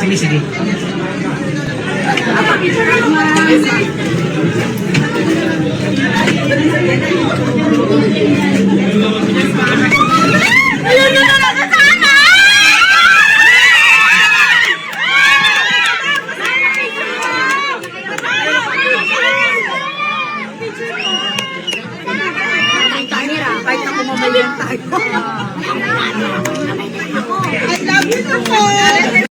Sige, sige. Ayun na nakasama! Kahit ako mamalian tayo. I love you so much!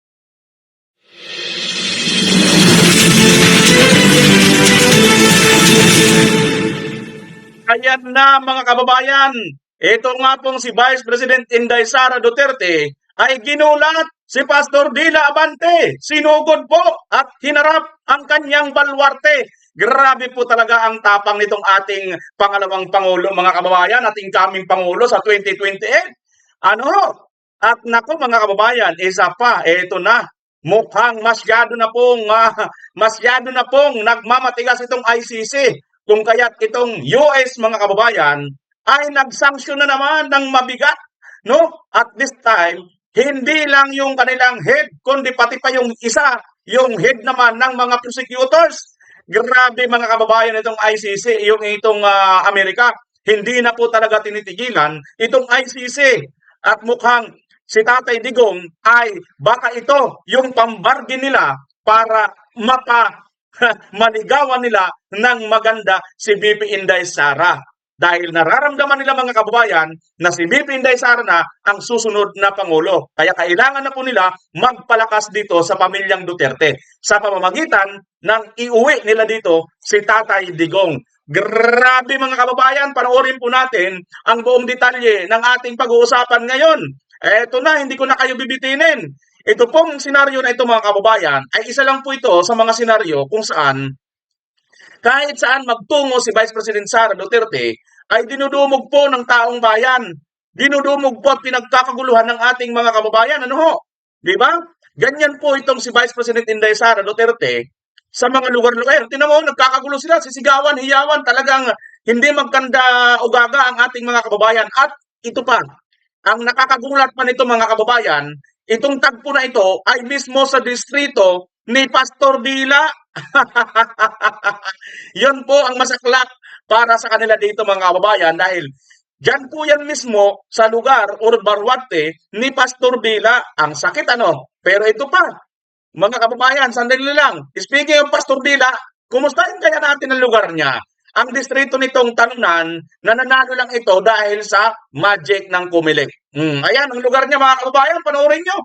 Ayan na mga kababayan, ito nga pong si Vice President Inday Sara Duterte ay ginulat si Pastor Dila Abante. Sinugod po at hinarap ang kanyang balwarte. Grabe po talaga ang tapang nitong ating pangalawang Pangulo mga kababayan, ating kaming Pangulo sa 2028. Ano? At nako mga kababayan, isa pa, ito na. Mukhang masyado na pong nagmamatigas itong ICC. Kung kaya't itong US mga kababayan ay nag-sanction na naman ng mabigat, no? At this time, hindi lang yung kanilang head, kundi pati pa yung isa, yung head naman ng mga prosecutors. Grabe mga kababayan itong ICC, itong Amerika, hindi na po talaga tinitigilan itong ICC. At mukhang si Tatay Digong ay baka ito yung pambargain nila para maligawan nila ng maganda si BP Inday Sara. Dahil nararamdaman nila mga kababayan na si BP Inday Sara na ang susunod na Pangulo. Kaya kailangan na po nila magpalakas dito sa pamilyang Duterte sa pamamagitan ng iuwi nila dito si Tatay Digong. Grabe mga kababayan, panoorin po natin ang buong detalye ng ating pag-uusapan ngayon. Eto na, hindi ko na kayo bibitinin. Ito pong senaryo na ito mga kababayan ay isa lang po ito sa mga senaryo kung saan kahit saan magtungo si Vice President Sara Duterte ay dinudumog po ng taong bayan. Dinudumog po at pinagkakaguluhan ng ating mga kababayan. Ano ho? Di ba? Ganyan po itong si Vice President Inday Sara Duterte sa mga lugar-lugar. Tinan mo, nagkakagulo sila, sisigawan, hiyawan, talagang hindi magkanda ugaga ang ating mga kababayan. At ito pa, ang nakakagulat pa nito mga kababayan, itong tagpo na ito ay mismo sa distrito ni Pastor Dila. Yun po ang masaklap para sa kanila dito mga kababayan dahil dyan po yan mismo sa lugar or barwate ni Pastor Dila. Ang sakit ano? Pero ito pa, mga kababayan, sandali lang. Speaking of Pastor Dila, kumustahin kaya natin ang lugar niya? Ang distrito nitong Talunan, nananalo lang ito dahil sa magic ng Comelec. Ayan, ang lugar niya mga kababayan, panoorin nyo.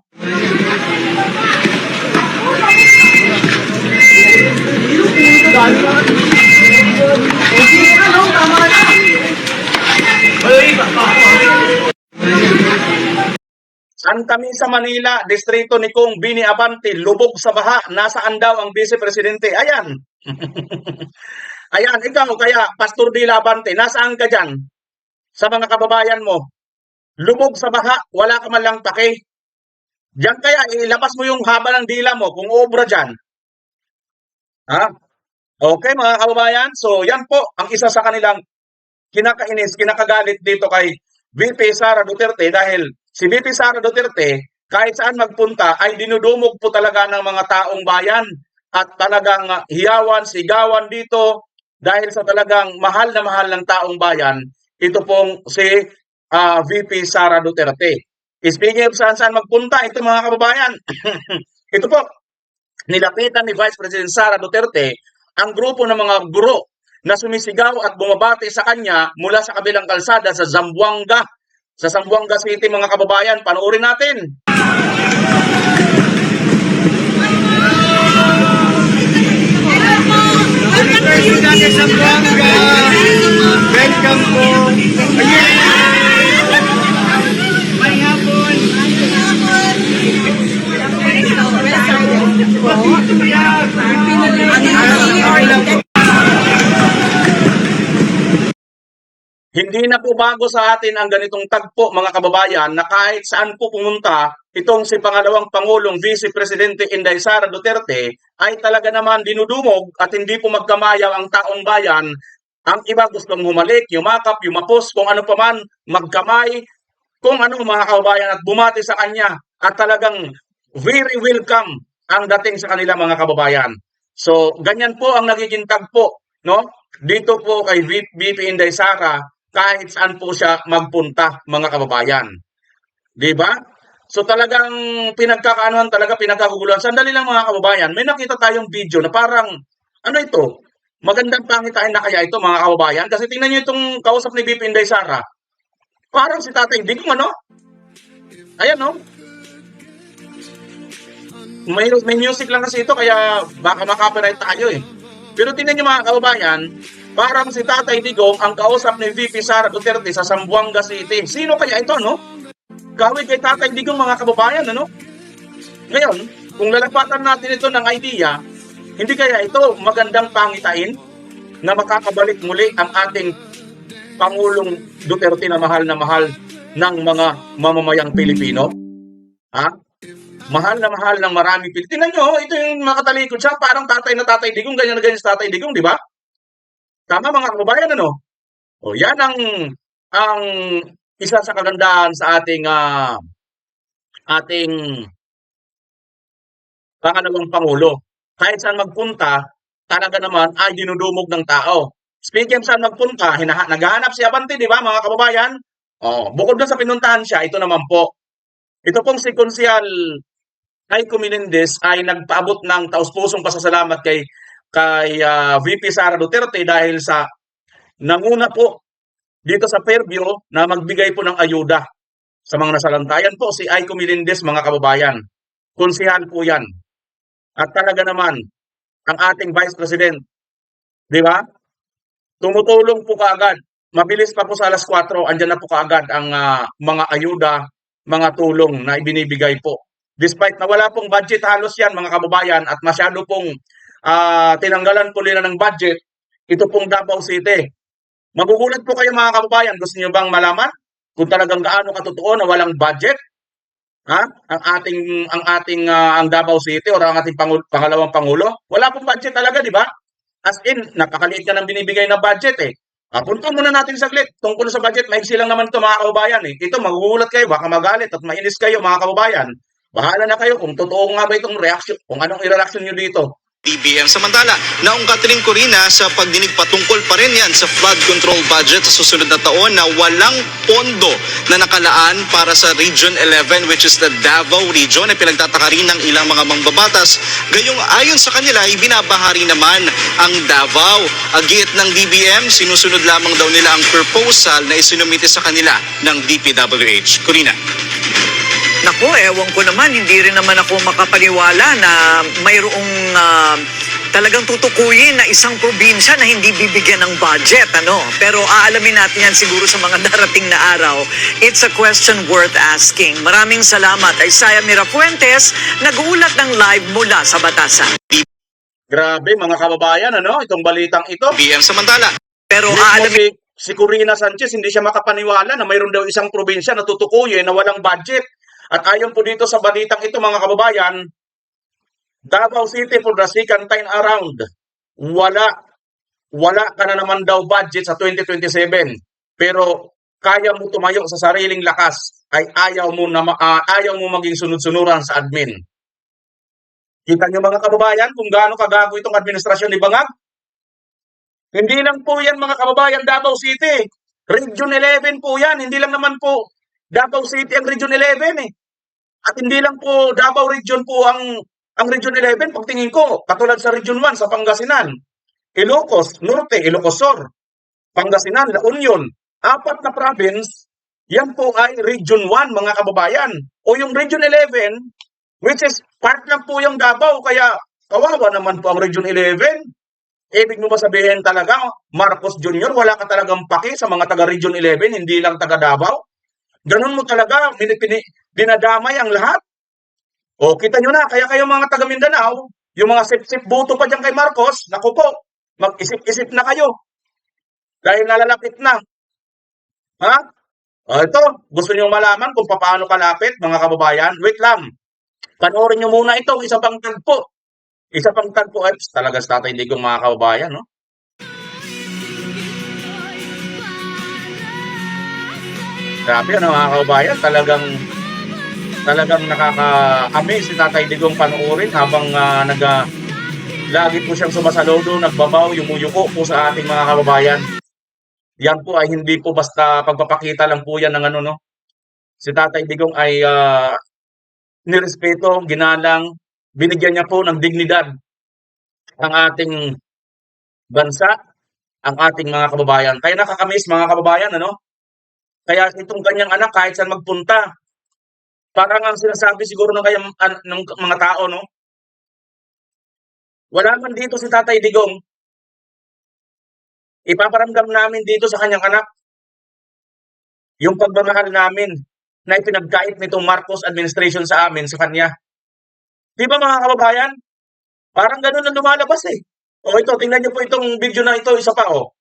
Santa Mesa, Manila, distrito ni Kong Bini Abante, lubog sa baha, nasaan daw ang Vice Presidente? Ayan. Ayan, ikaw kaya, Pastor Dila Abante, nasaan ka dyan? Sa mga kababayan mo, lubog sa baha, wala ka man lang pake. Diyan kaya, ilabas mo yung haba ng dila mo kung obra dyan. Ha? Okay mga kababayan, so yan po ang isa sa kanilang kinakainis, kinakagalit dito kay VP Sara Duterte dahil si VP Sara Duterte kahit saan magpunta ay dinudumog po talaga ng mga taong bayan at talagang hiyawan, sigawan dito dahil sa talagang mahal ng taong bayan, ito pong si VP Sara Duterte. Speaking of saan magpunta, ito mga kababayan, ito po, nilapitan ni Vice President Sara Duterte ang grupo ng mga guro na sumisigaw at bumabati sa kanya mula sa kabilang kalsada sa Zamboanga City mga kababayan. Panoorin natin. Welcome po. May hapon. Hindi na po bago sa atin ang ganitong tagpo mga kababayan na kahit saan po pumunta itong si pangalawang Pangulong Vice Presidente Inday Sara Duterte ay talaga naman dinudumog at hindi po magkamayaw ang taong bayan. Ang iba gustong humalik, yumakap, yumapos, kung ano pa man, magkamay, kung ano mga kababayan at bumati sa kanya at talagang very welcome ang dating sa kanila mga kababayan. So, ganyan po ang nagiging tagpo, no? Dito po kay VP Inday Sara, kahit saan po siya magpunta, mga kababayan. 'Di ba? So talagang pinagkakaanohan talaga, pinagkaguguluhan. Sandali lang mga kababayan, may nakita tayong video na parang, ano ito? Magandang pangitain na kaya ito mga kababayan? Kasi tingnan nyo itong kausap ni VP Inday Sara. Parang si Tatay Digong, ano? Ayan, no? May music lang kasi ito, kaya baka makapiright tayo eh. Pero tingnan nyo mga kababayan, parang si Tatay Digong ang kausap ni VP Sara Duterte sa Zamboanga City. Sino kaya ito, no? Gawin kay Tatay Digong mga kababayan, ano? Ngayon, kung lalapatan natin ito ng idea, hindi kaya ito magandang pangitain na makakabalik muli ang ating Pangulong Duterte na mahal ng mga mamamayang Pilipino? Ha? Mahal ng maraming Pilipino. Tingnan nyo, ito yung makatalikod siya, parang tatay na Tatay Digong, ganyan na ganyan si Tatay Digong, di ba? Tama mga kababayan, ano? O yan ang isa sa kagandahan sa ating pangalawang Pangulo. Kahit saan magpunta, talaga naman ay dinudumog ng tao. Speaking saan magpunta, naghahanap si Abante, di ba mga kababayan? Oh, bukod na sa pinuntahan siya, ito naman po. Ito pong si Konsyal Aiko Melendez ay nagpaabot ng taus-pusong pasasalamat kay VP Sara Duterte dahil sa nanguna po dito sa Fairview na magbigay po ng ayuda sa mga nasalantayan po. Si Aiko Melendez mga kababayan. Konsyal po yan. At talaga naman, ang ating Vice President, di ba? Tumutulong po kaagad. Mabilis pa po sa alas 4, andyan na po kaagad ang mga ayuda, mga tulong na ibinibigay po. Despite na wala pong budget halos yan mga kababayan at masyado pong tinanggalan po nila ng budget, ito pong Davao City. Magugulat po kayo mga kababayan, gusto niyo bang malaman kung talagang gaano katotoo na walang budget? Ha? Ang Davao City o ang ating pangalawang Pangulo, wala pong budget talaga, di ba? As in, napakaliit ka ng binibigay na budget eh. Punta muna natin saglit. Tungkol sa budget, maiksi lang naman ito mga kababayan eh. Ito, magugulat kayo, baka magalit at mainis kayo mga kababayan. Bahala na kayo kung totoo nga ba itong reaction, kung anong i-reaction nyo dito. DBM. Samantala, naungkat rin Corina sa pagdinig patungkol pa rin yan sa flood control budget sa susunod na taon na walang pondo na nakalaan para sa Region 11 which is the Davao Region ay pinagtataka rin ng ilang mga mangbabatas. Gayong ayon sa kanila, ibinabahari naman ang Davao. Agit ng DBM, sinusunod lamang daw nila ang proposal na isinumite sa kanila ng DPWH. Corina. Naku, ewan ko naman, hindi rin naman ako makapaniwala na mayroong talagang tutukuyin na isang probinsya na hindi bibigyan ng budget, ano? Pero aalamin natin yan siguro sa mga darating na araw. It's a question worth asking. Maraming salamat. Isaiah Mirafuentes, nag-uulat ng live mula sa Batasan. Grabe mga kababayan, ano? Itong balitang ito. DBM. Samantala, Pero Mismo aalamin si Corina Sanchez, hindi siya makapaniwala na mayroon daw isang probinsya na tutukuyin na walang budget. At ayon po dito sa balitang ito mga kababayan, Davao City for the second time around, wala ka na naman daw budget sa 2027. Pero kaya mo tumayo sa sariling lakas ay ayaw mo maging sunod-sunuran sa admin. Kita niyo mga kababayan kung gaano kagago itong administrasyon ni Bangag? Hindi lang po yan mga kababayan Davao City. Region 11 po yan. Hindi lang naman po Davao City ang Region 11 eh. At hindi lang po Davao Region po ang Region 11. Pagtingin ko, katulad sa Region 1 sa Pangasinan, Ilocos Norte, Ilocos Sur, Pangasinan, La Union, 4 na province, yan po ay Region 1 mga kababayan. O yung Region 11, which is part lang po yung Davao, kaya kawawa naman po ang Region 11. Ibig mo ba sabihin talaga, Marcos Jr., wala ka talagang paki sa mga taga-Region 11, hindi lang taga-Davao? Ganun mo talaga, dinadamay ang lahat? O, kita nyo na, kaya kayo mga taga-Mindanao, yung mga sip-sip buto pa dyan kay Marcos, naku po, mag-isip-isip na kayo. Dahil nalalapit na. Ha? O, ito, gusto nyo malaman kung paano kalapit, mga kababayan? Wait lang. Panoorin nyo muna ito, isa pang tagpo. Isa pang tagpo, ay, talaga sa Tatay Digong mga kababayan, no? Grabe, ano mga kababayan, talagang Talagang nakaka-amaze si Tatay Digong panoorin habang lagi po siyang sumasaludo, nagbabaw, yumuyuko po sa ating mga kababayan. Yan po ay hindi po basta pagpapakita lang po yan ng ano, no? Si Tatay Digong ay nirespeto, ginalang, binigyan niya po ng dignidad ang ating bansa, ang ating mga kababayan. Kaya nakakamiss mga kababayan, ano? Kaya itong kanyang anak kahit saan magpunta, parang ang sinasabi siguro ng mga tao, no? Wala man dito si Tatay Digong, ipaparamdam namin dito sa kanyang anak yung pagmamahal namin na ipinagkait nitong Marcos administration sa amin, sa kanya. Di ba mga kababayan? Parang ganun ang lumalabas eh. O ito, tingnan niyo po itong video na ito, isa pa oh.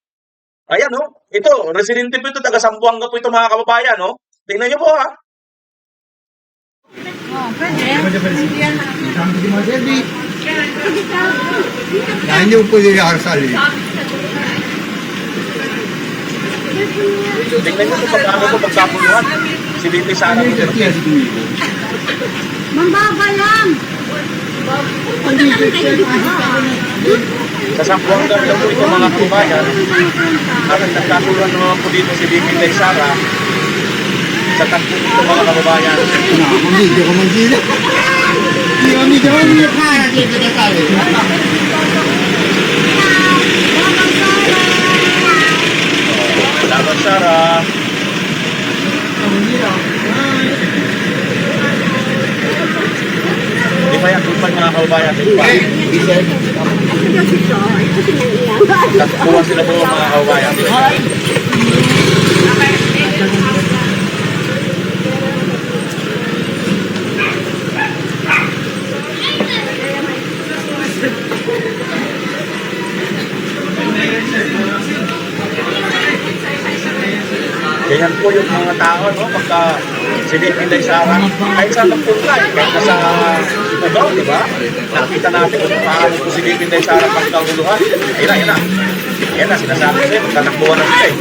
Ayan oh, ito, residente po ito, taga Zamboanga po ito mga kababayan oh. Tingnan niyo po ha. Nanyo po dinakasal eh. Tingnan niyo po paano po pagkapuluhan. Si Bibi Sara po. Mambaba lang. Sa Zamboanga lang po ito mga kababayan. At nagkatuluhan naman po dito si Bibi Sara. Sa tagpo dito mga kababayan. Hindi ko magila. Hindi ko magila para dito na tayo. Salamat Sara. Di ba yan? Di ba mga kababayan? Di ba? Tagpuan sila po mga kababayan. Di ba? Ganyan po yung mga tao, no? Pagka si Bibi Sara, kahit saan magpunta, kahit nasa Ugaw, di ba? Nakita natin kung paano po si Bibi Sara pagkaguluhan. Ayan na. Ayan na, sinasabi sa'yo, tatakbuhan na sila eh.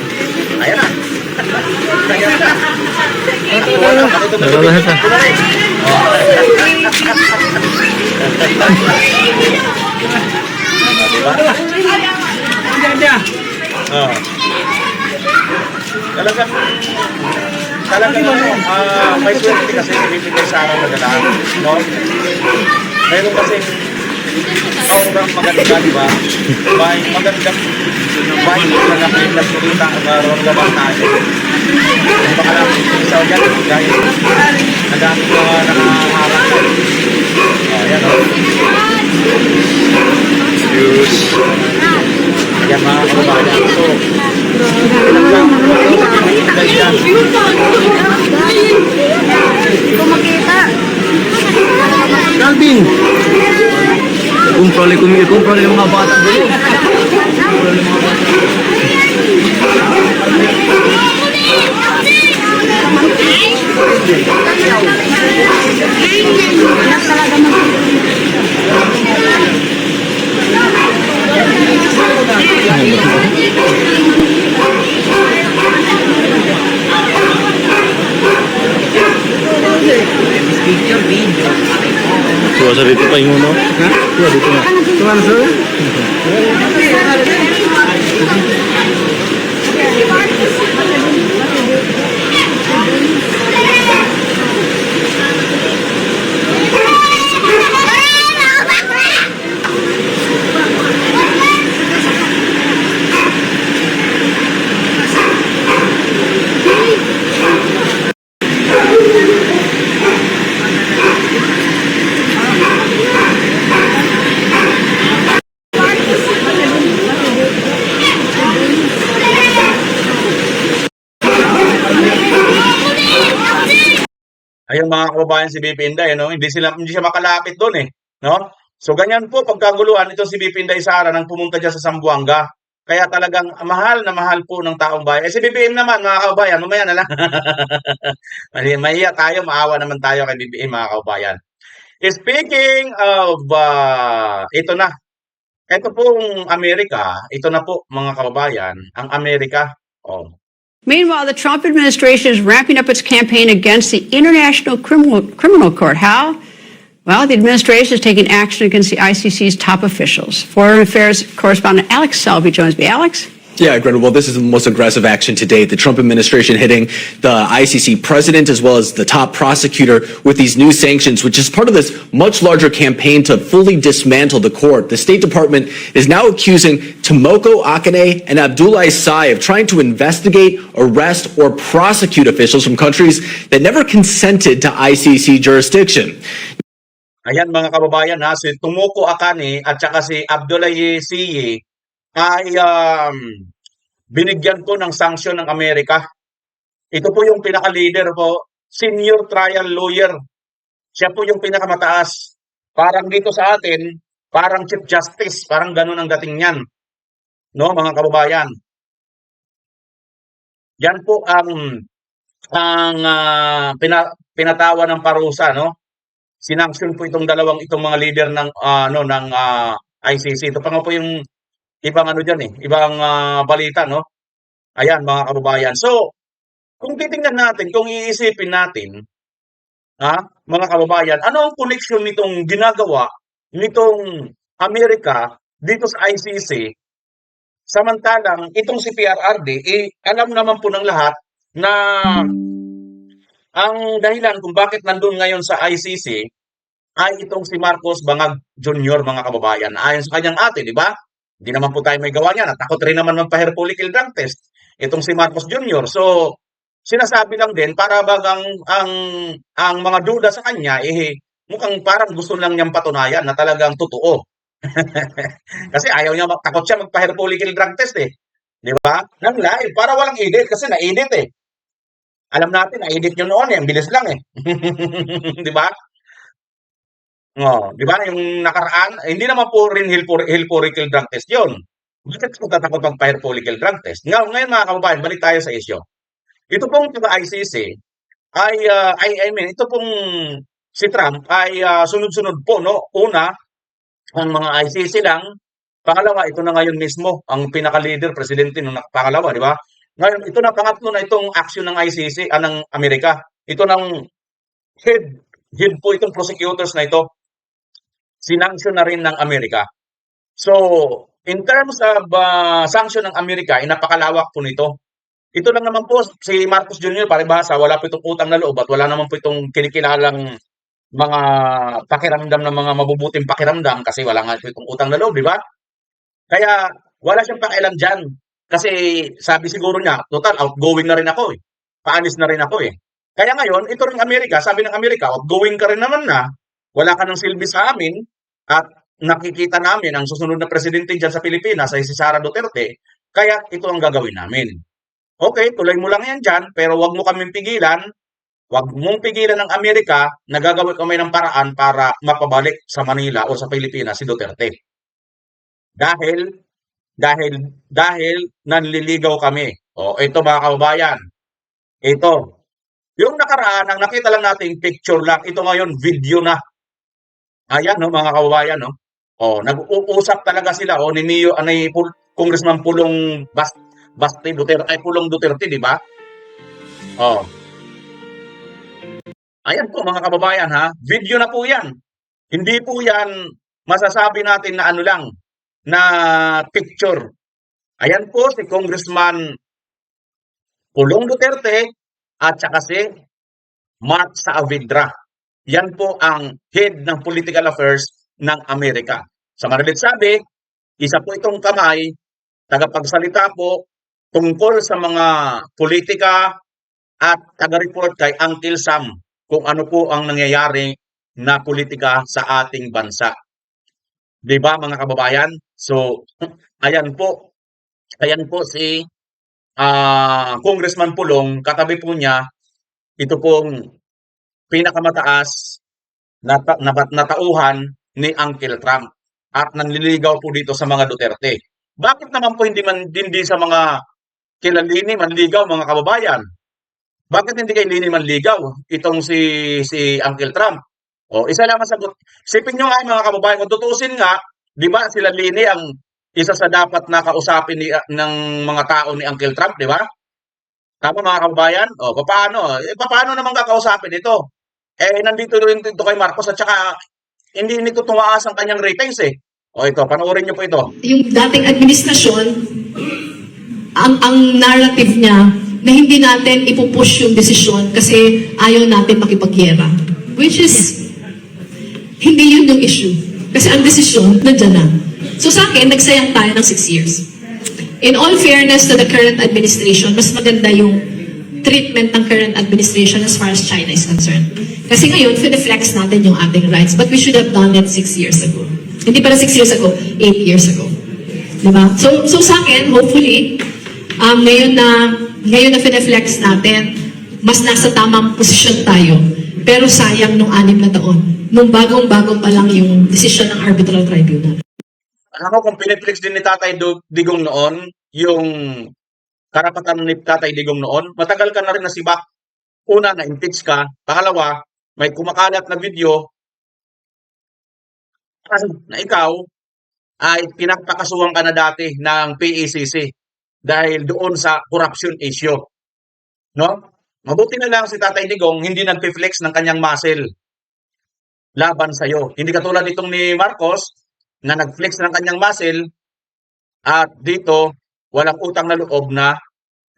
Ayan na. Ayan na. Tatakbuhan na. Ganito na Bibi. Diba? Oh. Talagang may swerte kasi binibigay sa araw na gano'n, no? Mayroon kasi aurang maganda, di ba? May magandang vibe na nagsulita ang maramdaman tayo. Kung baka lang isaw yan, dahil nadami mga nakaharap. Ayan o. Ayan mga kababayan. So, Calvin! Kumpro yung mga bata dito. Tuwa sa dito pa yung uno. Ha? Tuwa dito na. Tuwa na sir? Ayun mga kababayan si BP Inday, no? Hindi siya makalapit doon eh, no? So ganyan po pagkaguluhan ito si BP Inday Sara nang pumunta diyan sa Zamboanga. Kaya talagang mahal na mahal po ng taong bayan. Eh si BBM naman mga kababayan, mamaya na lang. Mahiya tayo, maawa naman tayo kay BBM mga kababayan. Speaking of ito na. Ito pong Amerika, ito na po mga kababayan, ang Amerika. Oh. Meanwhile, the Trump administration is ramping up its campaign against the International Criminal Court. How? Well, the administration is taking action against the ICC's top officials. Foreign Affairs correspondent Alex Selby joins me. Alex? Yeah, Greta, well, this is the most aggressive action to date. The Trump administration hitting the ICC president as well as the top prosecutor with these new sanctions, which is part of this much larger campaign to fully dismantle the court. The State Department is now accusing Tomoko Akane and Abdoulaye Sai of trying to investigate, arrest, or prosecute officials from countries that never consented to ICC jurisdiction. Ayan mga kababayan ha, si Tomoko Akane at saka si Abdoulaye Siye ay binigyan po ng sanksyon ng Amerika. Ito po yung pinaka-leader po, senior trial lawyer. Siya po yung pinakamataas. Parang dito sa atin, parang Chief Justice, parang ganun ang dating niyan. No, mga kababayan. Yan po ang pinatawa ng parusa, no? Sinanksyon po itong mga leader ng ICC. Ito pa nga po yung ibang ibang balita, no? Ayan, mga kababayan. So, kung titingnan natin, kung iisipin natin, mga kababayan, ano ang koneksyon nitong ginagawa nitong Amerika dito sa ICC? Samantalang, itong si PRRD, alam naman po ng lahat na ang dahilan kung bakit nandun ngayon sa ICC ay itong si Marcos Bangag Jr., mga kababayan. Ayon sa kanyang ate, di ba? Hindi naman po tayo may gawa niyan. At takot rin naman magpa-Herculean drug test. Itong si Marcos Jr. So, sinasabi lang din para bagang ang mga duda sa kanya, mukhang parang gusto lang niyang patunayan na talagang totoo. Kasi ayaw niya, takot siya magpa-Herculean drug test eh. Di ba? Nang live, para walang edit kasi na-edit eh. Alam natin, na-edit nyo noon eh. Ang bilis lang eh. Di ba? Di ba? Yung nakaraan, hindi naman po rin Herculean drug test yun. Bakit ko tatakot magpa-Herculean drug test? Ngayon mga kababayan, balik tayo sa isyo. Ito pong ICC ito pong si Trump ay sunod-sunod po, no? Una, ang mga ICC lang. Pangalawa, ito na ngayon mismo, ang pinaka-leader, presidente nung pangalawa, di ba? Ngayon, ito na pangatlo na itong action ng ICC, ng Amerika. Ito ng head po itong prosecutors na ito. Sinanksyon na rin ng Amerika. So, in terms of sanction ng Amerika, napakalawak po nito. Ito lang naman po, si Marcos Jr., paribasa, wala po itong utang na loob at wala naman po itong kinikilalang mga pakiramdam ng mga mabubuting pakiramdam kasi wala nga po itong utang na loob, di ba? Kaya wala siyang pakialam dyan. Kasi sabi siguro niya, total, outgoing na rin ako eh. Paalis na rin ako eh. Kaya ngayon, ito rin Amerika, sabi ng Amerika, outgoing ka rin naman na, wala ka ng silbi sa amin, at nakikita namin ang susunod na presidente dyan sa Pilipinas ay si Sara Duterte, kaya ito ang gagawin namin. Okay, tuloy mo lang yan dyan, pero wag mo kaming pigilan, wag mong pigilan ng Amerika na gagawin kami ng paraan para mapabalik sa Manila o sa Pilipinas si Duterte. Dahil nanliligaw kami. O, ito mga kababayan, ito. Yung nakaraan, ang nakita lang natin picture lang, ito ngayon video na. Ayan, no, mga kababayan, no. O, nag-uusap talaga sila, o, ni Congressman Pulong Basti Duterte, ay Pulong Duterte, di ba? O. Ayan po, mga kababayan, ha. Video na po yan. Hindi po yan masasabi natin na ano lang, na picture. Ayan po si Congressman Pulong Duterte at saka si Mark Saavedra. Yan po ang head ng political affairs ng Amerika. Sa madalit sabi, isa po itong kamay, tagapagsalita po tungkol sa mga politika at taga-report kay Uncle Sam kung ano po ang nangyayari na politika sa ating bansa. Di ba mga kababayan? So, ayan po si Congressman Pulong, katabi po niya, ito pong pinakamataas na tauhan ni Uncle Trump at nanliligaw po dito sa mga Duterte. Bakit naman po hindi sa mga kila Lini manligaw, mga kababayan? Bakit hindi kay Lini manligaw itong si Uncle Trump? O, isa lang ang sagot. Sipin nyo nga mga kababayan, kung tutusin nga, di ba sila Lini ang isa sa dapat na kausapin ng mga tao ni Uncle Trump, di ba? Tama mga kababayan? O, paano? Paano naman kakausapin ito? Nandito rin ito kay Marcos at saka hindi nito tumaas ang kanyang ratings eh. O ito, panoorin niyo po ito. Yung dating administrasyon, ang narrative niya na hindi natin ipupush yung desisyon kasi ayaw natin makipagyera. Which is, hindi yun yung issue. Kasi ang desisyon, nandiyan na. So sa akin, nagsayang tayo ng 6 years. In all fairness to the current administration, mas maganda yung treatment ng current administration as far as China is concerned. Kasi ngayon, fine-flex natin yung ating rights, but we should have done it 6 years ago. Hindi pala 6 years ago, 8 years ago. Diba? So sa akin, hopefully, ngayon na fine-flex natin, mas nasa tamang posisyon tayo. Pero sayang nung 6 na taon. Nung bagong-bago pa lang yung desisyon ng arbitral tribunal. Alam mo kung piniflex din ni Tatay Digong noon, yung karapatan ni Tatay Digong noon, matagal ka na rin nasibak. Una, na-impeach ka. Pangalawa, may kumakalat na video na ikaw ay pinagpakasuhan ka na dati ng PACC dahil doon sa corruption issue. No? Mabuti na lang si Tatay Digong hindi nag-flex ng kanyang muscle laban sa'yo. Hindi katulad nitong ni Marcos na nag-flex ng kanyang muscle at dito walang utang na loob na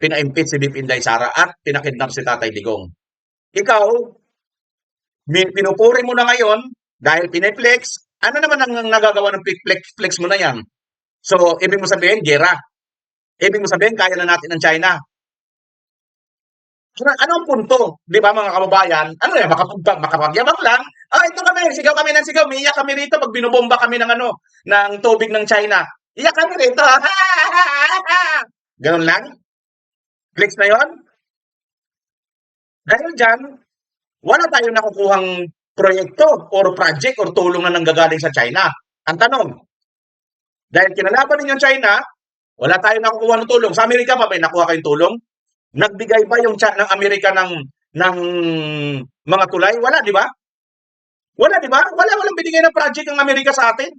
pina-impeach si BP Inday Sara at pinakidnap si Tatay Digong. Ikaw, pinupuri mo na ngayon dahil piniflex, ano naman ang nagagawa ng flex mo na yan? So, ibig mo sabihin, gera. Ibig mo sabihin, kaya na natin ng China. Ano ang punto? Di ba mga kababayan? Ano yan? Makapagyabang lang? Ito kami, sigaw kami ng sigaw. Iiyak kami rito pag binubomba kami ng tubig ng China. Iyak kami rito. Ganun lang? Flex na yon? Dahil dyan, wala tayong nakukuhang proyekto or project or tulong na nanggagaling sa China. Ang tanong, dahil kinalaban ninyo China, wala tayong nakukuha ng tulong. Sa Amerika pa, may nakuha kayong tulong? Nagbigay ba yung ng Amerika ng mga tulay? Wala, di ba? Wala, di ba? Walang binigay ng project ng Amerika sa atin.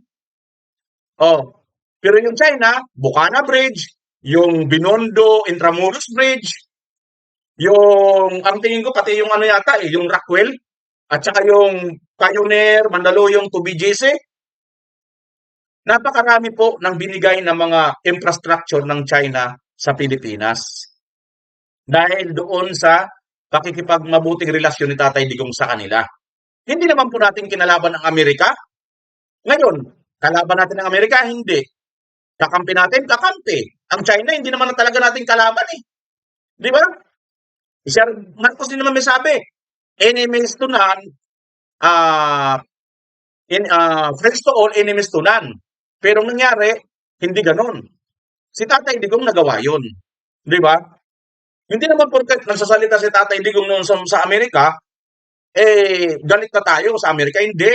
Oh, pero yung China, Bukana Bridge, yung Binondo Intramuros Bridge, ang tingin ko pati yung yata yung Rockwell, at saka yung Pioneer, Mandaluyong to BGC. Napakarami po ng binigay ng mga infrastructure ng China sa Pilipinas. Dahil doon sa pakikipagmabuting relasyon ni Tatay Digong sa kanila. Hindi naman po natin kinalaban ang Amerika. Ngayon, kalaban natin ang Amerika? Hindi. Kakampi natin? Kakampi. Ang China, hindi naman talaga natin kalaban eh. Di ba? Sir Marcos din naman may sabi, enemies to none, friends to all, enemies to none. Pero nangyari, hindi ganon. Si Tatay Digong nagawa yun. Di ba? Hindi naman porket nagsasalita si Tatay Digong noon sa Amerika, galit na tayo sa Amerika. Hindi.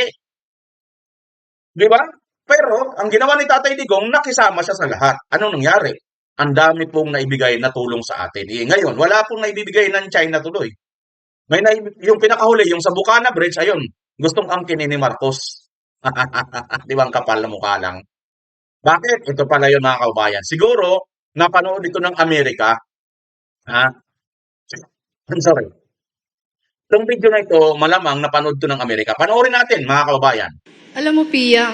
Di ba? Pero, ang ginawa ni Tatay Digong, nakisama siya sa lahat. Anong nangyari? Ang dami pong naibigay na tulong sa atin. Ngayon, wala pong naibibigay ng China tuloy. Yung pinakahuli, yung sa Bukana Bridge, ayun, gustong angkinin ni Marcos. Di ba ang kapal na mukha lang? Bakit? Ito pala yun mga kaubayan. Siguro, napanood ito ng Amerika. I'm sorry. Itong video na ito, malamang napanood ito ng Amerika. Panoorin natin mga kaubayan. Alam mo, Pia,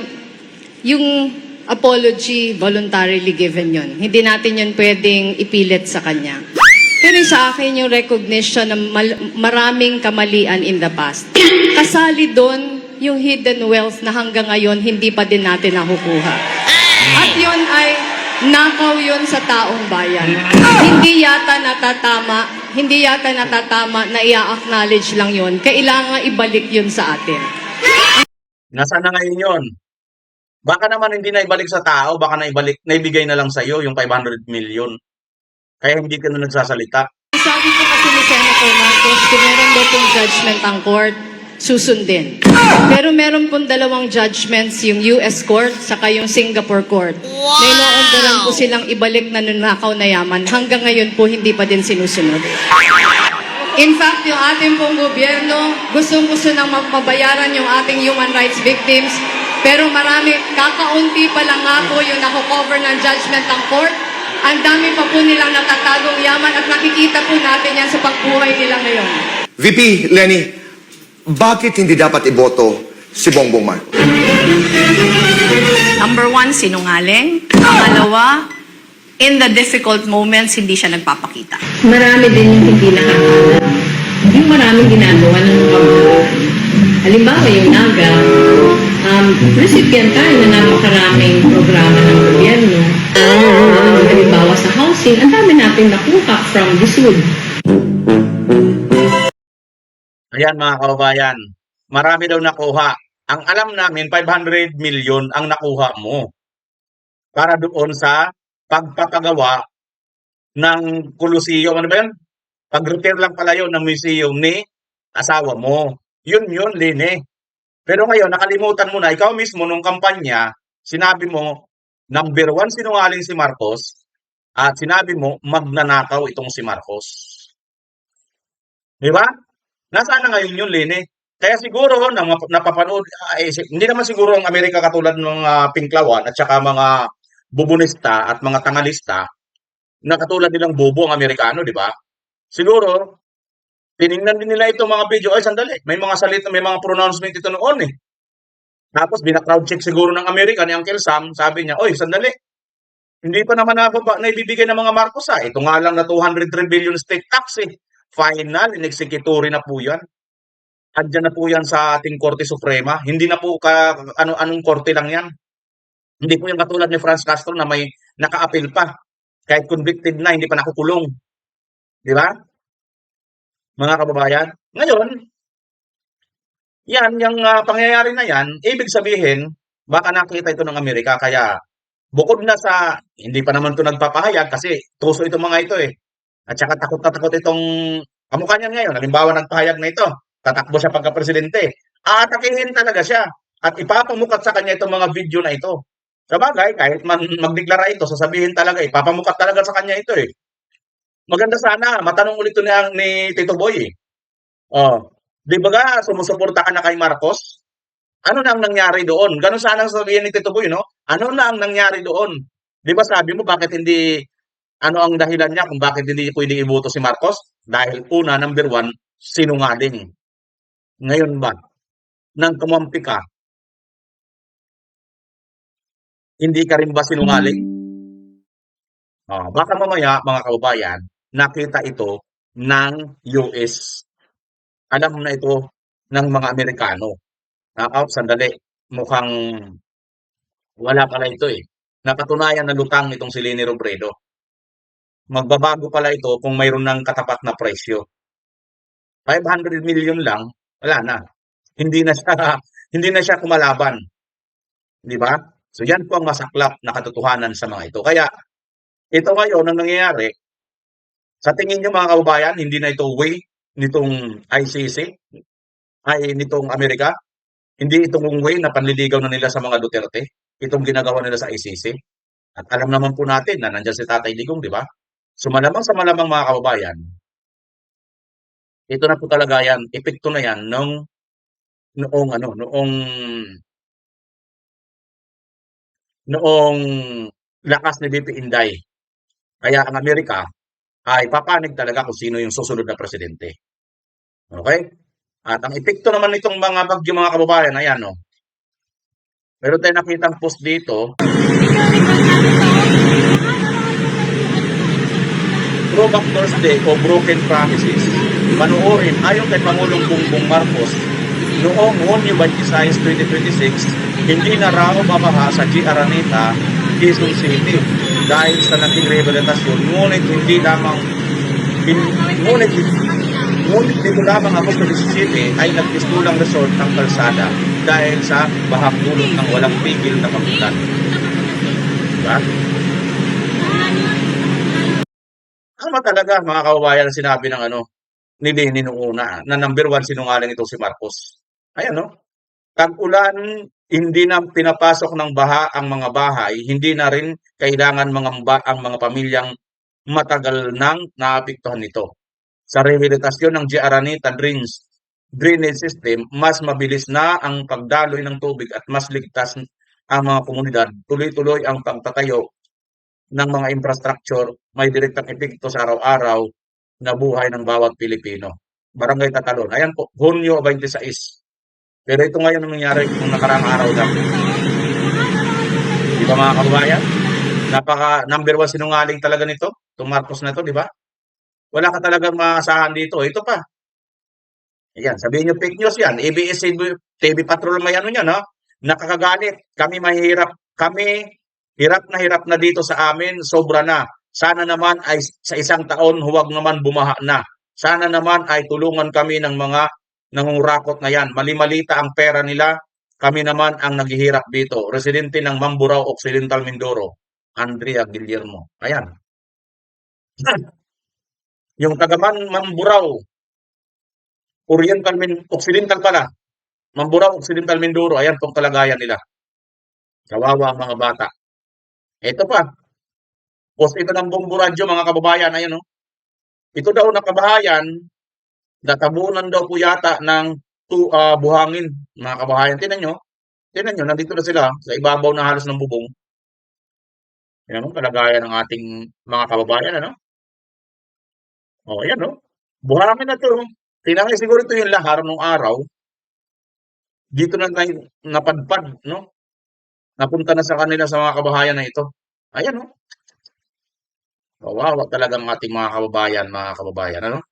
yung apology, voluntarily given yun. Hindi natin yun pwedeng ipilit sa kanya. Pero sa akin yung recognition ng maraming kamalian in the past. Kasali doon yung hidden wealth na hanggang ngayon hindi pa din natin nakukuha. At yun ay nakaw yun sa taong bayan. Hindi yata natatama na i-acknowledge lang yun. Kailangan ibalik yun sa atin. Nasaan na ngayon yun? Baka naman hindi na ibalik sa tao, baka naibigay na lang sa iyo yung 500 million. Kaya hindi ka na nagsasalita. Sabi ko kasi ni Senator Marcos, kung meron daw pong judgment ang court, susundin. Pero meron pong dalawang judgments, yung US court, saka yung Singapore court. May naundaran po silang ibalik na nunakaw na yaman. Hanggang ngayon po, hindi pa din sinusunod. In fact, yung ating pong gobyerno, gustong-gusto nang mabayaran yung ating human rights victims, pero kakaunti pa lang nga po yung nakocover ng judgment ng court Ang dami pa po nilang natatagong yaman at nakikita po natin yan sa pagbuhay nila ngayon. VP Lenny, bakit hindi dapat iboto si Bongbong Marcos? Number one, sinungaling. Pangalawa, in the difficult moments, hindi siya nagpapakita. Marami din yung hindi nakakaalam. Yung maraming ginagawa ng pamahalaan. Halimbawa yung NAGA, recipient tayo na napakaraming programa ng gobyerno. Halimbawa sa housing, ang dami natin nakuha from DSUD. Ayan mga kababayan, marami daw nakuha. Ang alam namin, 500 million ang nakuha mo para doon sa pagpapagawa ng Coliseum. Ano ba yun? Pag-repair lang pala yun ng museum ni asawa mo. Yun, Lene. Pero ngayon, nakalimutan mo na, ikaw mismo nung kampanya, sinabi mo, number one, sinungaling si Marcos, at sinabi mo, magnanakaw itong si Marcos. Di ba? Nasaan na ngayon yun, Lene? Kaya siguro, napapanood, hindi naman siguro ang Amerika katulad ng Pinklawan at saka mga bubunista at mga tangalista na katulad nilang bobo ang Amerikano, di ba? Siguro, tiningnan din nila itong mga video. Ay, sandali. May mga salita, may mga pronouncement ito noon eh. Tapos, bina-crowd check siguro ng Amerika ni Uncle Sam. Sabi niya, oy, sandali. Hindi pa naman naibibigay ng mga Marcos ha. Ito nga lang na 203 billion state tax eh. Final, in-executory na po yan. Andyan na po yan sa ating Korte Suprema. Hindi na po anong korte lang yan. Hindi po yung katulad ni Franz Castro na may naka-appeal pa. Kahit convicted na, hindi pa nakukulong. Di ba? Mga kababayan. Ngayon, yan, yung pangyayari na yan, ibig sabihin, baka nakita ito ng Amerika. Kaya, bukod na sa, hindi pa naman ito nagpapahayag kasi tuso itong mga ito eh. At saka takot na takot itong kamukha niyan ngayon. Halimbawa, nagpahayag na ito. Tatakbo siya pagka-presidente. Aatakihin talaga siya. At ipapamukat sa kanya itong mga video na ito. Sa bagay, kahit magdeklara ito, sasabihin talaga, ipapamukat talaga sa kanya ito eh. Maganda sana, matanong ulit ito ni Tito Boy eh. Oh, di ba ga, sumusuporta ka na kay Marcos? Ano na ang nangyari doon? Ganun sana ang sabihin ni Tito Boy, no? Ano na ang nangyari doon? Di ba sabi mo, bakit hindi, ano ang dahilan niya kung bakit hindi pwedeng iboto si Marcos? Dahil una, number one, sinungaling. Ngayon ba, nang kumampi ka, hindi ka rin ba sinungaling? Baka mamaya, mga kababayan, nakita ito ng US. Alam na ito ng mga Amerikano. Sandali, mukhang wala pala ito eh. Napatunayan na lutang itong si Leni Robredo. Magbabago pala ito kung mayroon ng katapat na presyo. 500 million lang, wala na. Hindi na siya kumalaban. Di ba? So yan po ang masaklap na katotohanan sa mga ito. Kaya ito ngayon ang nangyayari, sa tingin niyo mga kababayan, hindi na ito way nitong ICC, ay nitong Amerika, hindi itong way na panliligaw na nila sa mga Duterte, itong ginagawa nila sa ICC. At alam naman po natin na nandiyan si Tatay Digong, di ba? So malamang sa malamang mga kababayan, ito na po talaga yan, epekto na yan noong lakas ni BP Inday. Kaya ang Amerika ay papanig talaga kung sino yung susunod na presidente. Okay? At ang epekto naman nitong mga bagyo mga kababayan, ayan o. Meron tayo nakitang post dito. Throwback Thursday o Broken Promises. Panoorin, ayon kay Pangulong Bongbong Marcos, noong Hunyo 26, 2026, hindi na raw babaha sa G. Araneta, Quezon City dahil sa naging rehabilitasyon. Ngunit dito lamang Agosto 17 ay nagpistulang resort ng kalsada dahil sa bahang dulot ng walang pigil na pagulan. Diba? Ano talaga mga kababayan sinabi ng ni Leni noong una na number one sinungaling ito si Marcos. Ayan no? Tag-ulan, hindi na pinapasok ng baha ang mga bahay, hindi na rin kailangan ang mga pamilyang matagal nang naapektuhan nito. Sa rehabilitasyon ng G. Araneta drainage system, mas mabilis na ang pagdaloy ng tubig at mas ligtas ang mga komunidad. Tuloy-tuloy ang pagtatayo ng mga infrastructure, may direktang epekto sa araw-araw na buhay ng bawat Pilipino. Barangay Tatalon. Ayan po, Hunyo 26. Pero ito ngayon ang nangyari nung nakaraang araw lang. Di ba mga kababayan? Napaka number 1 sinungaling talaga nito. Itong Marcos na to, di ba? Wala ka talagang maasahan dito. Ito pa. Ayan, sabihin nyo fake news yan. ABS-CBN, TV Patrol may ano yan, ha? Nakakagalit. Kami mahirap. Kami hirap na dito sa amin. Sobra na. Sana naman ay sa isang taon, huwag naman bumaha na. Sana naman ay tulungan kami ng mga nangungurakot na yan. Mali-malita ang pera nila. Kami naman ang naghihirap dito. Residente ng Mamburao, Occidental Mindoro. Andrea Guillermo. Ayan. Yung taga Mamburao, Occidental pala. Mamburao, Occidental Mindoro. Ayan pong kalagayan nila. Kawawa ang mga bata. Ito pa. Post ito ng Bombo Radyo, mga kababayan. Ayan, oh. Ito daw na kabahayan, natabunan daw po yata ng buhangin, mga kabahayan. Tinan nyo, nandito na sila sa ibabaw na halos ng bubong. Yan ang kalagayan ng ating mga kababayan, ano? O, ayan, no? Buhangin na to. Tinangay siguro ito yung lahar nung araw. Dito na napadpad, no? Napunta na sa kanila sa mga kabahayan na ito. Ayan, no? Kawawa talaga ang ating mga kababayan, ano?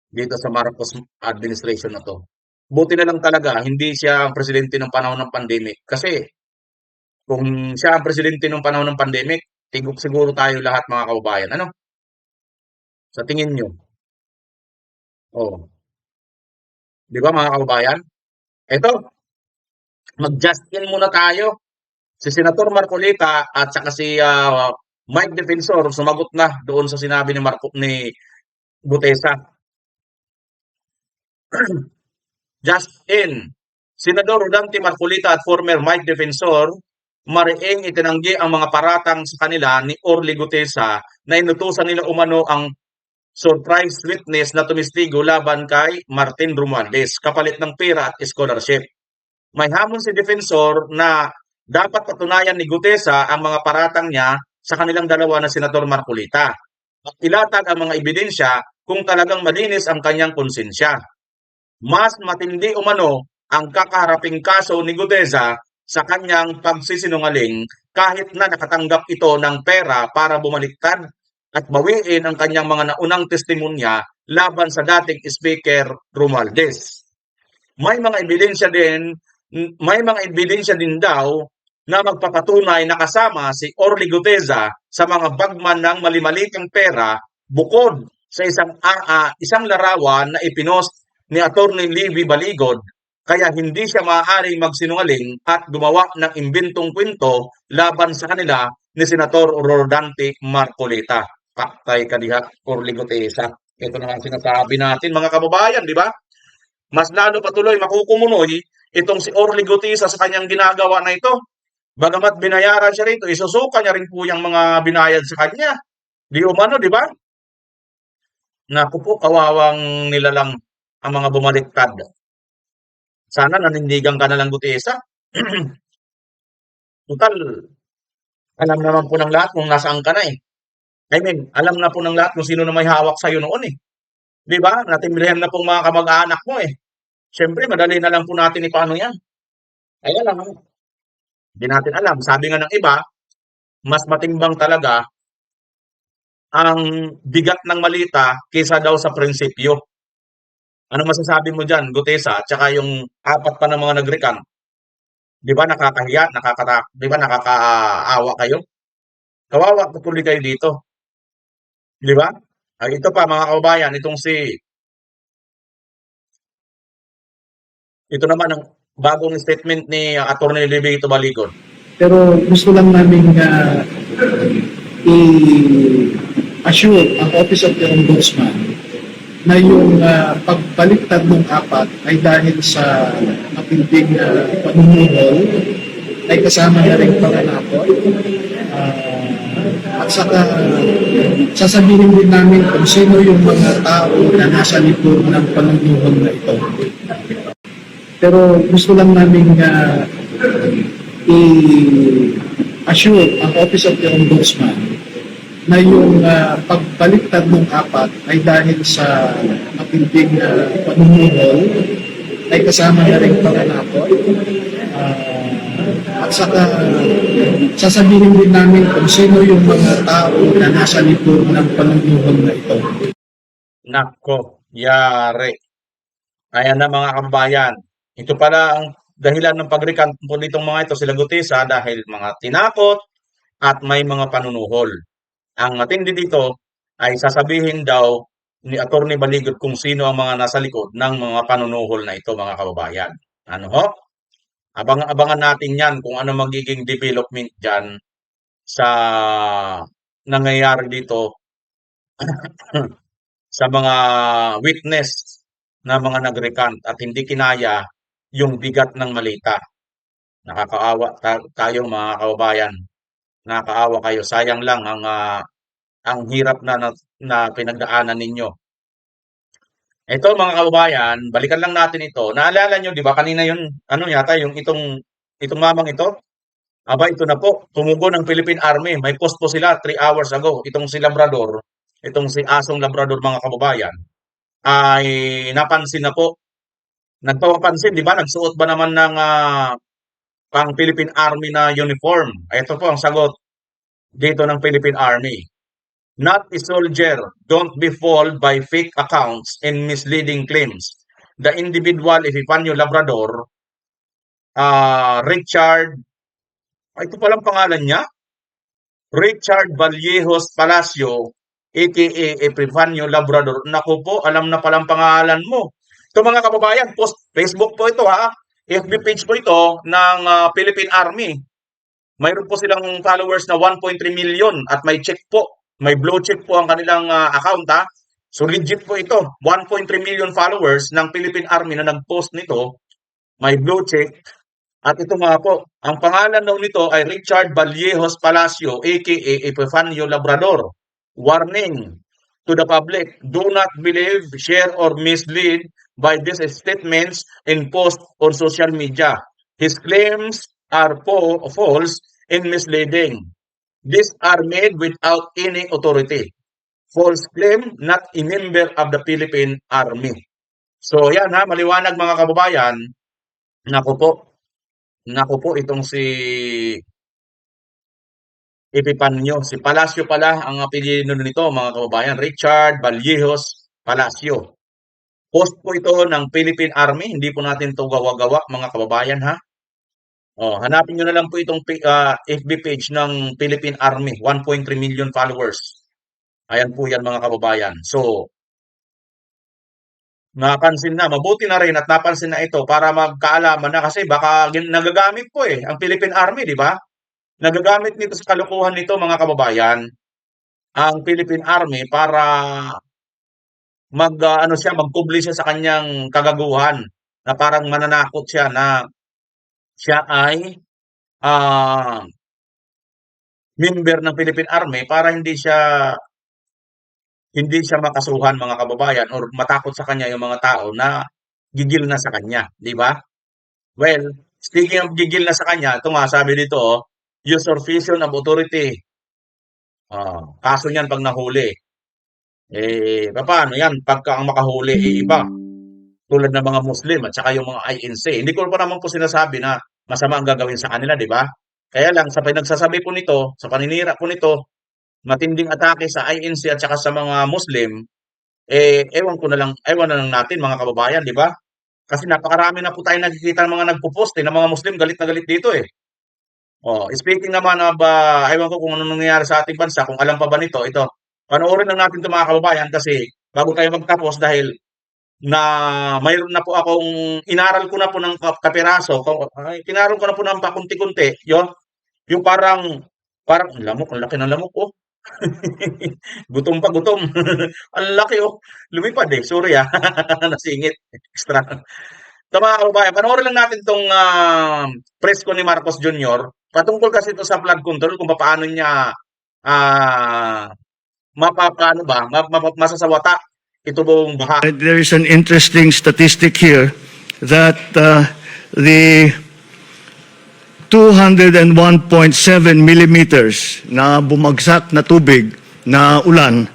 Dito sa Marcos administration na to. Buti na lang talaga, hindi siya ang presidente ng panahon ng pandemic. Kasi, kung siya ang presidente ng panahon ng pandemic, tigok siguro tayo lahat mga kababayan, ano? Sa tingin nyo? Oh. Di ba mga kababayan? Ito, mag-just-in muna tayo. Si Senator Marcolita at saka si Mike Defensor sumagot na doon sa sinabi ni Gutesa. Just in, Senador Rodante Marcolita at former Mike Defensor mariing itinanggi ang mga paratang sa kanila ni Orly Gutesa na inutusan nila umano ang surprise witness na tumistigo laban kay Martin Romualdez kapalit ng pera at scholarship. May hamon si Defensor na dapat patunayan ni Gutesa ang mga paratang niya sa kanilang dalawa na Senador Marcolita at ilatag ang mga ebidensya kung talagang malinis ang kanyang konsensya. Mas matindi umano ang kakaharaping kaso ni Gutesa sa kanyang pagsisinungaling kahit na nakatanggap ito ng pera para bumaliktad at bawiin ang kanyang mga naunang testimonya laban sa dating Speaker Romualdez. May mga ebidensya din daw na magpapatunay na kasama si Orly Gutesa sa mga bagman ng mali-malitang pera bukod sa isang larawan na ipinost ni Atty. Livy Baligod, kaya hindi siya maaaring magsinungaling at gumawa ng imbentong kwento laban sa kanila ni Senator Rodante Marcolita. Paktay kadiha, Orly Gutesa. Ito na ang sinasabi natin mga kababayan, di ba? Mas lalo patuloy makukumunoy itong si Orly Gutesa sa kanyang ginagawa na ito. Bagamat binayaran siya rito, isusuka niya rin po yung mga binayad sa kanya. Di umano, di ba? Naku po, kawawang nilalang ang mga bumaliktad. Sana nanindigan ka na lang, Gutesa. Total, alam naman po ng lahat kung nasaan ka na eh. I mean, alam na po ng lahat kung sino na may hawak sa'yo noon eh. Di ba? Natimbrihan na pong mga kamag-anak mo eh. Siyempre, madali na lang po natin paano yan. Ay, alam mo. Hindi natin alam. Sabi nga ng iba, mas matimbang talaga ang bigat ng malita kaysa daw sa prinsipyo. Ano masasabi mo dyan, Gutesa? At saka yung apat pa ng mga nag-recant. Di ba nakakahiya? Di ba nakakaawa kayo? Kawawa tuloy kayo dito. Di ba? Ay, ito pa mga kababayan, ito naman ang bagong statement ni Atty. Livy Baligod. Pero gusto lang namin i-assure ang Office of the Ombudsman na yung pagbaliktad ng apat ay dahil sa matinding panunungol ay kasama na rin panganakot. At saka sasabihin din namin kung sino yung mga tao na nasa likod ng panunungol na ito. Pero gusto lang namin i-assure ang Office of the Ombudsman na yung pagbaliktad ng apat ay dahil sa matinding pamumuhol, ay kasama na rin pananakot. At saka sasabihin din namin kung sino yung mga tao na nasa likod ng pamumuhol na ito. Nako, yari. Ayan na mga kababayan. Ito pala ang dahilan ng pagrekanto nitong mga ito sila Gutesa dahil mga tinakot at may mga panunuhol. Ang matindi dito ay sasabihin daw ni Atty. Baligot kung sino ang mga nasa likod ng mga panunuhol na ito mga kababayan. Ano ho? Abangan natin yan kung ano magiging development dyan sa nangyayari dito sa mga witness na mga nagrecant at hindi kinaya yung bigat ng malita. Nakakaawa tayo mga kababayan. Nakakaawa kayo. Sayang lang ang hirap na pinagdaanan ninyo. Ito mga kababayan, balikan lang natin ito. Naalala nyo, di ba kanina yun, ano yata, yung itong mamang ito? Aba, ito na po, tumugon ng Philippine Army. May post po sila 3 hours ago. Itong si Labrador, itong si Asong Labrador mga kababayan, ay napansin na po. Nagpapansin, di ba? Nagsuot ba naman ng pang Philippine Army na uniform? Ito po ang sagot dito ng Philippine Army. Not a soldier, don't be fooled by fake accounts and misleading claims. The individual, Epifanio Labrador, Richard, ito palang pangalan niya, Richard Vallejos Palacio, aka Epifanio Labrador. Naku po, alam na palang pangalan mo. Ito mga kababayan, post Facebook po ito ha. FB page po ito ng Philippine Army. Mayroon po silang followers na 1.3 million at may check po. May blue check po ang kanilang account ha. So legit po ito. 1.3 million followers ng Philippine Army na nag-post nito. May blue check. At ito nga po, ang pangalan daw nito ay Richard Vallejos Palacio aka Epifanio Labrador. Warning to the public, do not believe, share or mislead by these statements and posts on social media. His claims are false and misleading. These are made without any authority. False claim, not a member of the Philippine Army. So yan ha, maliwanag mga kababayan. Naku po itong si Epifanio. Si Palacio pala ang apelyido nito mga kababayan. Richard Vallejos Palacio. Post po ito ng Philippine Army. Hindi po natin ito gawa-gawa mga kababayan ha. Hanapin nyo na lang po itong FB page ng Philippine Army. 1.3 million followers. Ayan po yan mga kababayan. So, napansin na, mabuti na rin at napansin na ito para magkaalaman na kasi baka nagagamit po ang Philippine Army, di ba? Nagagamit nito sa kalukuhan nito mga kababayan ang Philippine Army para magpublish siya sa kanyang kagaguhan na parang mananakot siya na siya ay member ng Philippine Army para hindi siya makasuhan mga kababayan or matakot sa kanya yung mga tao na gigil na sa kanya, di ba? Well, speaking of gigil na sa kanya, ito nga sabi dito, usurpation of authority. Kaso niyan pag nahuli. Paano yan? Pagka ang makahuli, iba. Tulad ng mga Muslim at saka yung mga INC. Hindi ko pa naman po sinasabi na masama ang gagawin sa kanila, di ba? Kaya lang, sa pinagsasabi po nito, sa paninira po nito, matinding atake sa INC at saka sa mga Muslim, ewan na lang natin mga kababayan, di ba? Kasi napakarami na po tayo nakikita ng mga nagpo-post ng mga Muslim, galit na galit dito Speaking naman of, ewan ko kung ano nangyayari sa ating bansa, kung alam pa ba nito, ito, panoorin lang natin ito mga kababayan kasi bago tayo magtapos dahil na mayroon na po akong inaral ko na po ng kapiraso, inaral ko na po ng pakunti-kunti, yung parang ang lamok, ang laki ng lamok, gutom pa, gutom. Ang laki, lumipad sorry nasingit, extra. So mga kababayan, panoorin lang natin itong press ko ni Marcos Jr. Patungkol kasi ito sa flood control, kung paano niya masasawata ito buong baha. There is an interesting statistic here that the 201.7 millimeters na bumagsak na tubig na ulan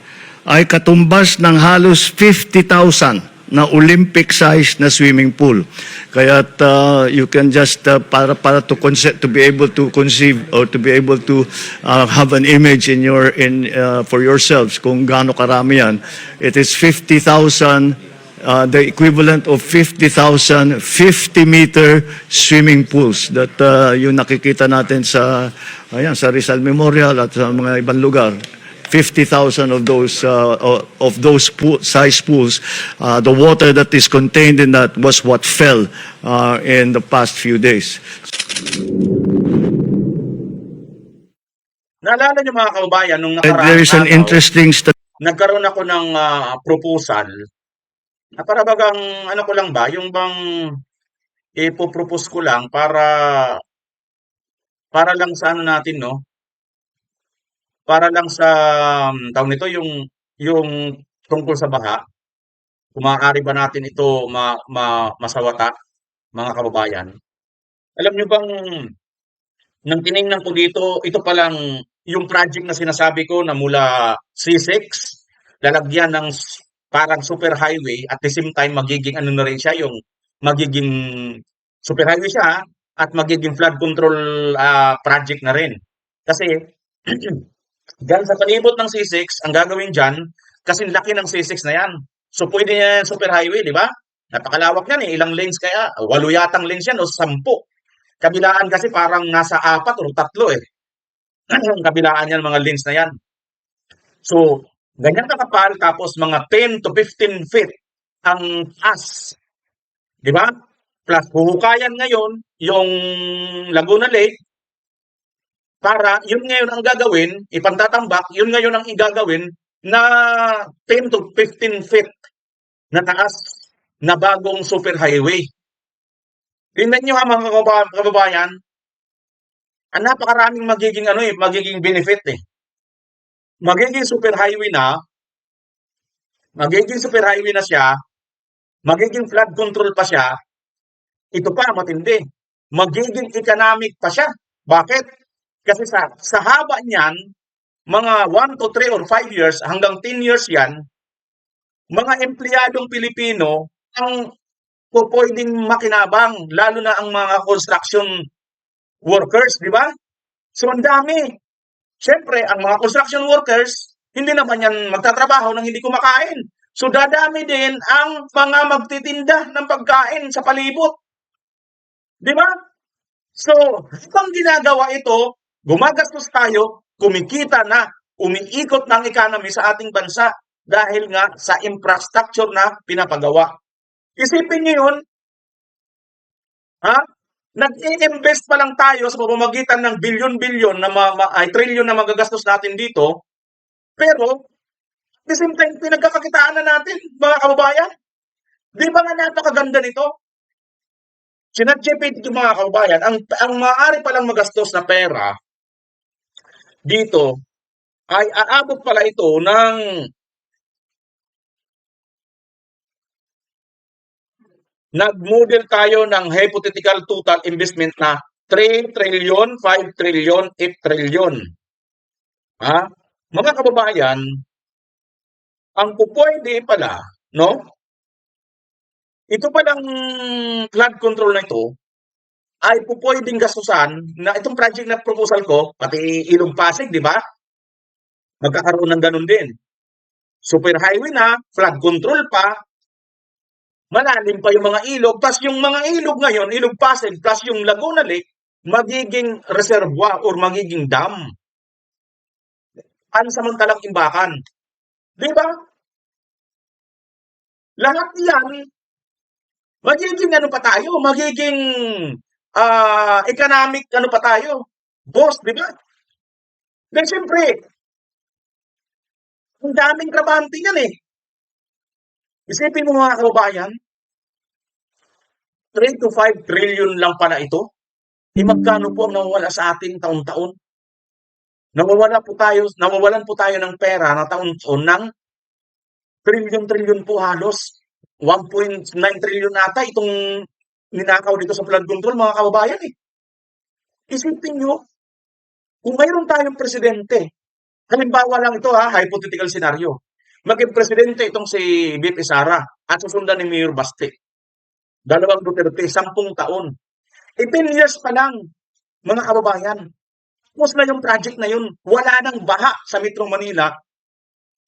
ay katumbas ng halos 50,000 na Olympic-sized na swimming pool. Kaya you can just para to to be able to conceive or to be able to have an image in for yourselves kung gaano karami yan. It is 50,000, the equivalent of 50,000 50-meter swimming pools that yung nakikita natin sa Rizal Memorial at sa mga ibang lugar. 50,000 of those size pools. The water that is contained in that was what fell in the past few days. Naalala niyo mga kababayan, nung And nakaraang there is an araw, interesting nagkaroon ako ng proposal na para bagang ano ko lang ba, yung bang ipopropose ko lang para lang sa ano natin, no? Para lang sa tawag nito, yung tungkol sa baha. Kung maaari ba natin ito masawata, mga kababayan? Alam niyo bang nang tiningnan ko dito, ito palang yung project na sinasabi ko na mula C6, lalagyan ng parang super highway, at the same time magiging ano na rin siya, yung magiging super highway siya at magiging flood control project na rin. Kasi dyan sa palibot ng C6, ang gagawin dyan, kasi laki ng C6 na yan. So pwede yan super highway, di ba? Napakalawak yan eh. Ilang lanes kaya? 8 yatang lanes yan o 10. Kabilaan kasi parang nasa 4 o 3 eh. Kabilaan yan, mga lanes na yan. So, ganyan kakapal, tapos mga 10 to 15 feet ang taas. Di ba? Plus, huhukayan ngayon yung Laguna Lake, para yun ngayon ang gagawin, ipantatambak, yun ngayon ang igagawin na 10 to 15 feet na taas na bagong super highway. Tingnan nyo ha mga kababayan, ang napakaraming magiging benefit eh. Magiging super highway na siya, magiging flood control pa siya, ito pa matindi, magiging economic pa siya. Bakit? Kasi sa haba niyan, mga 1 to 3 or 5 years, hanggang 10 years yan, mga empleyadong Pilipino ang pwedeng makinabang, lalo na ang mga construction workers, di ba? So, ang dami. Siyempre, ang mga construction workers, hindi naman yan magtatrabaho nang hindi kumakain. So, dadami din ang mga magtitinda ng pagkain sa palibot. Di ba? So, habang ginagawa ito, gumagastos tayo, kumikita na, umiikot ng economy sa ating bansa dahil nga sa infrastructure na pinapagawa. Isipin niyo yun, ha? Nag-i-invest pa lang tayo sa pamamagitan ng bilyon-bilyon trilyon na magagastos natin dito, pero at the same time, pinagkakakitaan na natin, mga kababayan. Di ba nga napakaganda nito? Sinadjepit yung mga kababayan, ang maaari palang magastos na pera dito ay aabot pala ito ng nag-model tayo ng hypothetical total investment na 3 trillion, 5 trillion, 8 trillion. Ha? Mga kababayan, ang pupwede pala, no? Ito palang flood control na ito ay pupwedeng gastusan na itong project na proposal ko, pati Ilog Pasig, di ba? Magkakaroon ng ganun din. Super highway na, flood control pa, malalim pa yung mga ilog, plus yung mga ilog ngayon, Ilog Pasig, plus yung Laguna Lake, magiging reservoir or magiging dam. Pansamantalang imbakan. Di ba? Lahat yan, magiging ano pa tayo, magiging economic ano pa tayo, boss, di ba? Then siyempre, ang daming trabahante yan eh. Isipin mo mga kababayan, 3 to 5 trillion lang pala ito. Magkano po ang nawawala sa ating taon-taon? Nawawalan po tayo ng pera na taon-taon ng trillion po halos. 1.9 trillion ata itong ninakaw dito sa flood control, mga kababayan eh. Isipin nyo, kung mayroon tayong presidente Halimbawa lang ito ha, hypothetical scenario. Maging presidente itong si VP Sara at susundan ni Mayor Baste. Dalawang Duterte, 10 taon. 10 years pa lang, mga kababayan. Tapos na yung project na yun. Wala nang baha sa Metro Manila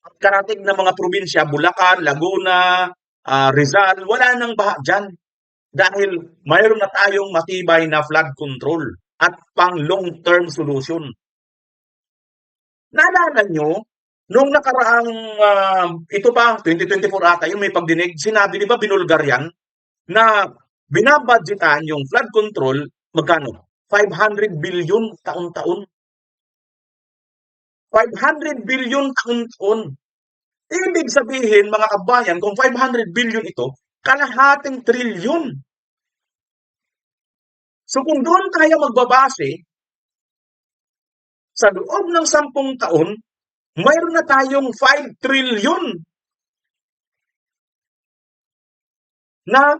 at karating na mga probinsya, Bulacan, Laguna, Rizal, wala nang baha dyan. Dahil mayroon na tayong matibay na flood control at pang long-term solution. Naalala nyo, nung nakaraang, ito pa, 2024 ata, yung may pagdinig, sinabi, di ba, binulgar yan, na binabudgetan yung flood control, magkano? 500 billion taon-taon. 500 billion taon-taon. Ibig sabihin, mga kabayan, kung 500 billion ito, kalahating trilyon. So kung doon tayo magbabase, sa loob ng 10 taon, mayroon na tayong 5 trilyon na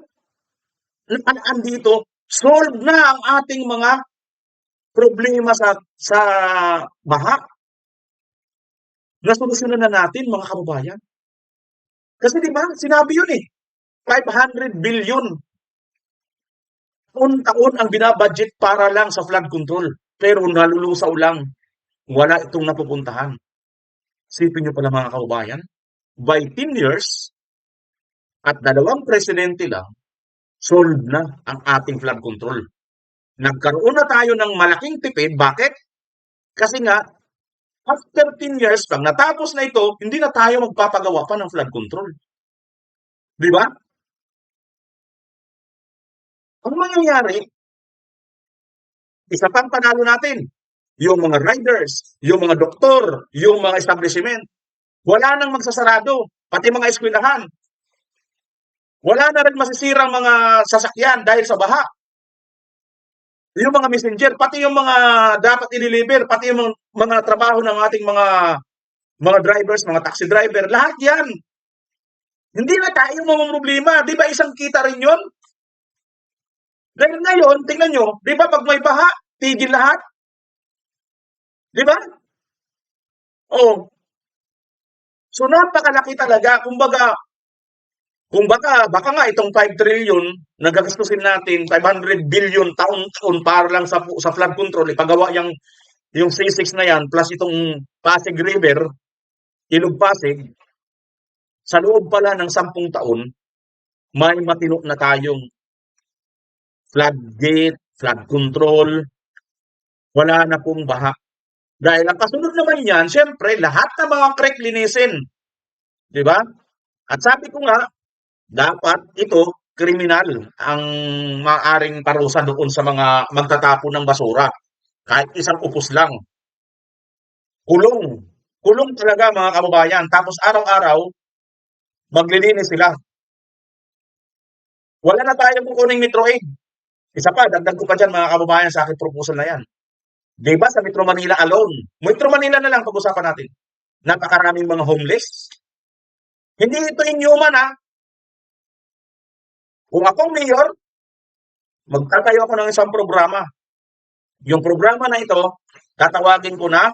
andito, solve na ang ating mga problema sa baha. Nasolusyonan na natin, mga kababayan. Kasi di ba, sinabi yun 500 billion taon ang binabudget para lang sa flood control. Pero nalulusaw lang. Wala itong napupuntahan. Sipin nyo pala mga kababayan, by 10 years at 2 presidente lang, solve na ang ating flood control. Nagkaroon na tayo ng malaking tipid. Bakit? Kasi nga, after 10 years, pag natapos na ito, hindi na tayo magpapagawa pa ng flood control. Di ba? Ang mangyayari, isa pang panalo natin, yung mga riders, yung mga doktor, yung mga establishment, wala nang magsasarado, pati mga eskwelahan. Wala na rin masisirang mga sasakyan dahil sa baha. Yung mga messenger, pati yung mga dapat i-deliver, pati yung mga trabaho ng ating mga drivers, mga taxi driver, lahat yan. Hindi na tayo mamumroblema. Di ba isang kita rin yun? Dahil ngayon, tingnan nyo, di ba pag may baha, tigil lahat? Di ba? Oh. So napakalaki talaga. Kumbaga, baka nga itong 5 trillion na gagastusin natin, 500 billion taon-taon para lang sa flood control, ipagawa yung C6 na yan, plus itong Pasig River, Ilog Pasig, sa loob pala ng 10 taon, may matino na tayong floodgate, flood control, wala na pong baha. Dahil ang kasunod naman yan, syempre, lahat ng mga creek linisin. Di ba? At sabi ko nga, dapat ito, kriminal ang maaring parusa doon sa mga magtatapon ng basura. Kahit isang upos lang. Kulong. Kulong talaga mga kababayan. Tapos araw-araw, maglilinis sila. Wala na tayong kukuning Metro Aid. Isa pa, dagdag ko pa dyan mga kababayan sa aking proposal na yan. Diba sa Metro Manila alone? Metro Manila na lang pag-usapan natin. Napakaraming mga homeless. Hindi ito inhuman ha. Kung akong mayor, magtatayo ako ng isang programa. Yung programa na ito, tatawagin ko na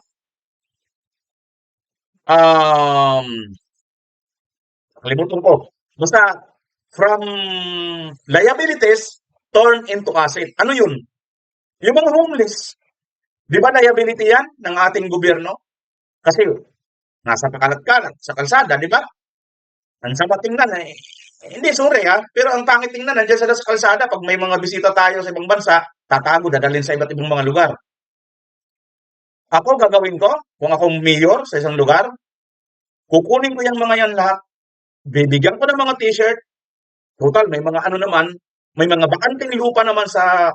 kalimutan ko. Basta from liabilities turn into asset. Ano yun? Yung mga homeless. Di ba liability yan ng ating gobyerno? Kasi nasa pakalat-kalat sa kalsada, di ba? Ang sama tingnan hindi sorry ha, pero ang pangit tingnan, nandiyan sila sa kalsada, pag may mga bisita tayo sa ibang bansa, tatago, dadalhin sa iba't ibang mga lugar. Ako gagawin ko, kung akong mayor sa isang lugar, kukunin ko yung mga yan lahat, bibigyan ko ng mga t-shirt, total, may mga ano naman, may mga bakanting lupa naman sa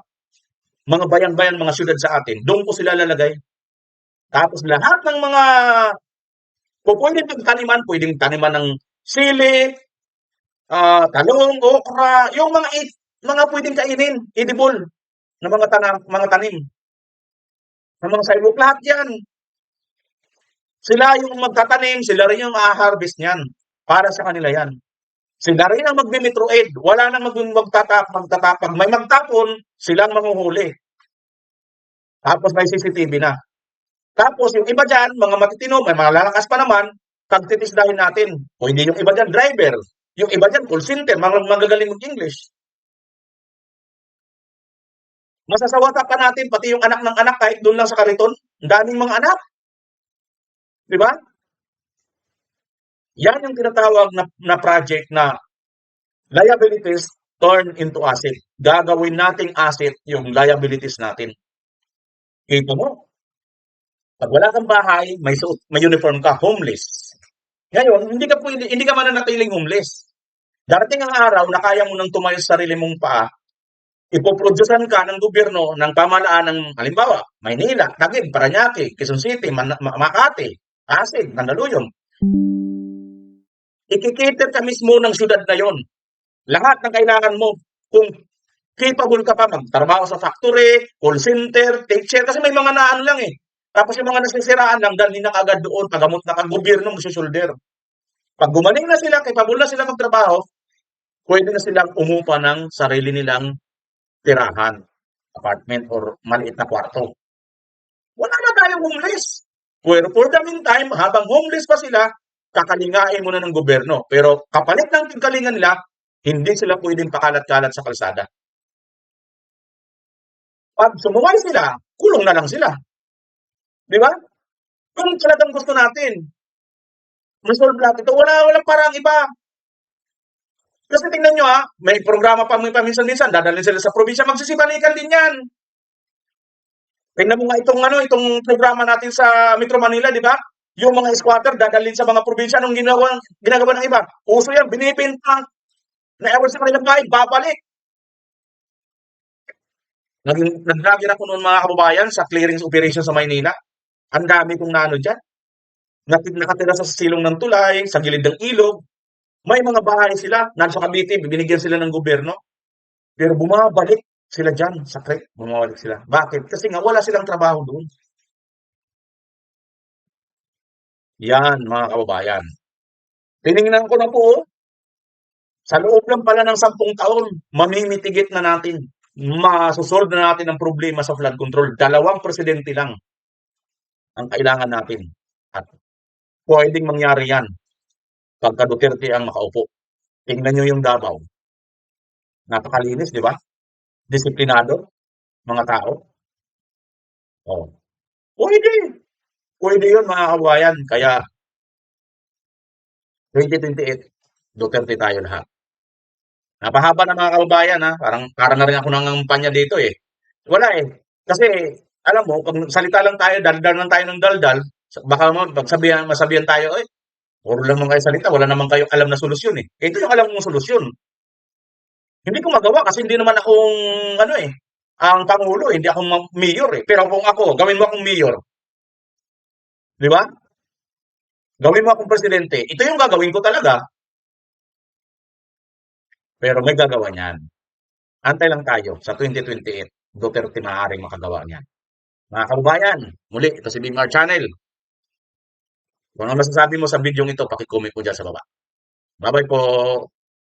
mga bayan-bayan, mga syudad sa atin, doon ko sila lalagay. Tapos lahat ng mga pwedeng pwedeng taniman ng sili, talong, okra, yung mga pwedeng kainin, edible, na mga tanim. Ng mga sidewalk, lahat yan. Sila yung magtatanim, sila rin yung ma-harvest niyan. Para sa kanila yan. Sila rin ang magme-Metro Aid. Wala nang magtatapag. May magtapon, silang manguhuli. Tapos may CCTV na. Tapos yung iba dyan, mga matitino, may malalakas pa naman, pagtitisdahin natin. O hindi yung iba dyan, driver. Yung iba dyan, call center, mga magagaling mag-English. Masasawata pa natin, pati yung anak ng anak, kahit doon lang sa kariton, ang daming mga anak. Di ba? Yan yung tinatawag na project na liabilities turn into asset. Gagawin nating asset yung liabilities natin. Kita mo, pag wala kang bahay, may suot, may uniform ka, homeless. Ngayon, hindi ka mananatiling homeless. Darating ang araw na kaya mo nang tumayo sa sarili mong paa, ipoproducean ka ng gobyerno ng pamahalaan ng halimbawa, Maynila, Taguig, Parañaque, Quezon City, Makati, Pasig, Mandaluyong. Ikikater ka mismo ng syudad na yon. Lahat ng kailangan mo, kung capable ka pa magtrabaho sa factory, call center, teacher, kasi may mga naan lang eh. Tapos yung mga nasisiraan lang, dalhin na agad doon, pagamot na kang gobyerno magsusulder. Pag gumaling na sila, capable na sila magtrabaho, pwede na silang umupa ng sarili nilang tirahan, apartment, or maliit na kwarto. Wala na tayong homeless. Pero for the meantime, habang homeless pa sila, kakalingain muna ng gobyerno. Pero kapalit ng kalingan nila, hindi sila pwedeng pakalat-kalat sa kalsada. Pag sumuway sila, kulong na lang sila. Di ba? Kung talagang gusto natin, resolve natin ito, walang parang iba. Kasi tingnan nyo may programa pa minsan-minsan, dadalhin sila sa probinsya, magsisibalikan din yan. Tingnan mo nga itong programa natin sa Metro Manila, di ba? Yung mga squatter, dadalhin sa mga probinsya, anong ginagawa ng iba? Uso yan, binibenta. Na-ewan sa kanilang bahay, babalik. Nag-vlogger ako noon mga kababayan sa clearings operation sa Maynila. Ang dami kong naano dyan. Nakatira sa silong ng tulay, sa gilid ng ilog. May mga bahay sila, nasa Cavite, binigyan sila ng gobyerno. Pero bumabalik sila dyan sa creek. Bumabalik sila. Bakit? Kasi nga wala silang trabaho doon. Yan mga kababayan. Tinignan ko na po, sa loob lang pala ng 10 taon, mamimitigit na natin. Masusolve na natin ang problema sa flood control. 2 presidente lang ang kailangan natin. At pwedeng mangyari yan pagka Duterte ang makaupo. Tingnan nyo yung Davao. Napakalinis, di ba? Disiplinado, mga tao. Oh. Pwede. Pwede yun, mga kabayan. Kaya, 2028, Duterte tayo lahat. Napahaba na mga kababayan Parang na rin ako nangampanya dito eh. Wala eh. Kasi alam mo, pag salita lang tayo, daldal lang tayo ng daldal, baka masabihan tayo, puro lang mga kayo salita, wala naman kayong alam na solusyon eh. Ito yung alam mong solusyon. Hindi ko magawa kasi hindi naman akong ang Pangulo, hindi ako mayor eh. Pero kung ako, gawin mo akong mayor. Di ba? Gawin mo akong presidente. Ito yung gagawin ko talaga. Pero may gagawa niyan. Antay lang tayo sa 2028. Duterte maaaring makagawa niyan. Mga kababayan, muli, ito si Bimar Channel. Kung ano masasabi mo sa video ito, pakicomment mo dyan sa baba. Bye-bye po.